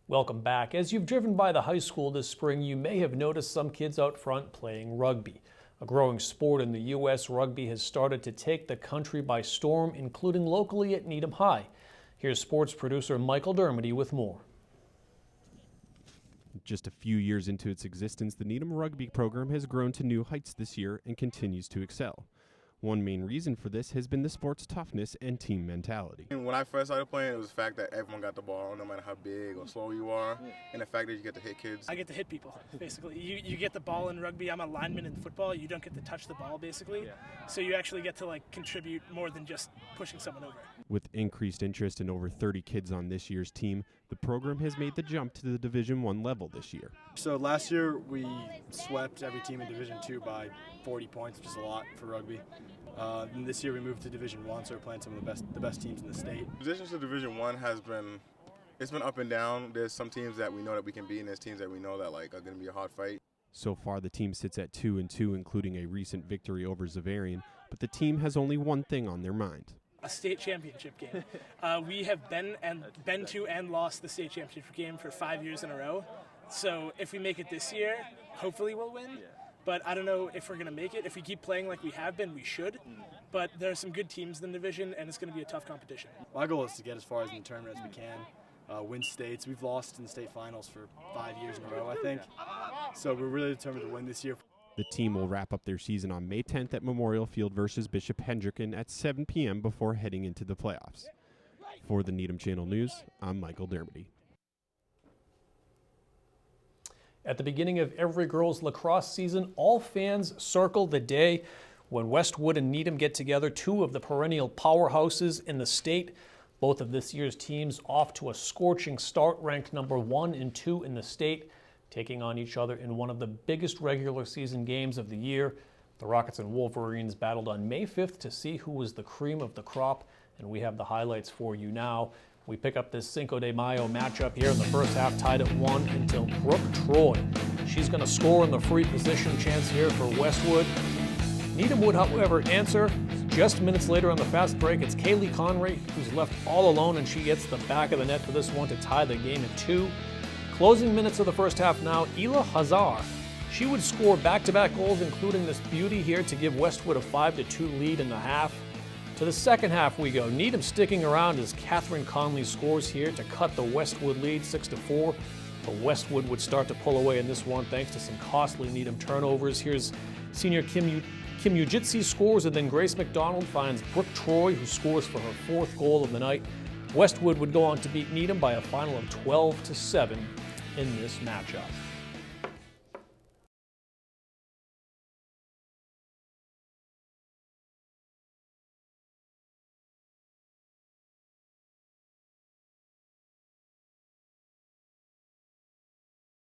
Welcome back. As you've driven by the high school this spring, you may have noticed some kids out front playing rugby. A growing sport in the U.S., rugby has started to take the country by storm, including locally at Needham High. Here's sports producer Michael Dermody with more. Just a few years into its existence, the Needham rugby program has grown to new heights this year and continues to excel. One main reason for this has been the sport's toughness and team mentality. When I first started playing, it was the fact that everyone got the ball, no matter how big or slow you are, and the fact that you get to hit kids. I get to hit people, basically. You get the ball in rugby. I'm a lineman in football. You don't get to touch the ball, basically. So you actually get to contribute more than just pushing someone over. With increased interest in over 30 kids on this year's team, the program has made the jump to the Division I level this year. So last year we swept every team in Division II by 40 points, which is a lot for rugby. And this year we moved to Division I, so we're playing some of the best teams in the state. Transition to Division I has been up and down. There's some teams that we know that we can beat, and there's teams that we know that are going to be a hard fight. So far, the team sits at 2-2, including a recent victory over Zavarian, but the team has only one thing on their mind: a state championship game. We have been to and lost the state championship game for 5 years in a row. So if we make it this year, hopefully we'll win. But I don't know if we're going to make it. If we keep playing like we have been, we should. But there are some good teams in the division, and it's going to be a tough competition. My goal is to get as far as in the tournament as we can, win states. We've lost in the state finals for 5 years in a row, I think. So we're really determined to win this year. The team will wrap up their season on May 10th at Memorial Field versus Bishop Hendricken at 7 p.m. before heading into the playoffs. For the Needham Channel News, I'm Michael Dermody. At the beginning of every girls' lacrosse season, all fans circle the day when Westwood and Needham get together, two of the perennial powerhouses in the state. Both of this year's teams off to a scorching start, ranked number 1 and 2 in the state, taking on each other in one of the biggest regular season games of the year. The Rockets and Wolverines battled on May 5th to see who was the cream of the crop, and we have the highlights for you now. We pick up this Cinco de Mayo matchup here in the first half, tied at 1 until Brooke Troy. She's going to score in the free position chance here for Westwood. Needham would, however, answer just minutes later on the fast break. It's Kaylee Conray who's left all alone, and she gets the back of the net for this one to tie the game at 2. Closing minutes of the first half now, Ela Hazar. She would score back-to-back goals, including this beauty here to give Westwood a 5-2 lead in the half. To the second half we go. Needham sticking around as Catherine Conley scores here to cut the Westwood lead 6-4. But Westwood would start to pull away in this one thanks to some costly Needham turnovers. Here's senior Kim Ujitsi scores, and then Grace McDonald finds Brooke Troy, who scores for her 4th goal of the night. Westwood would go on to beat Needham by a final of 12-7 in this matchup.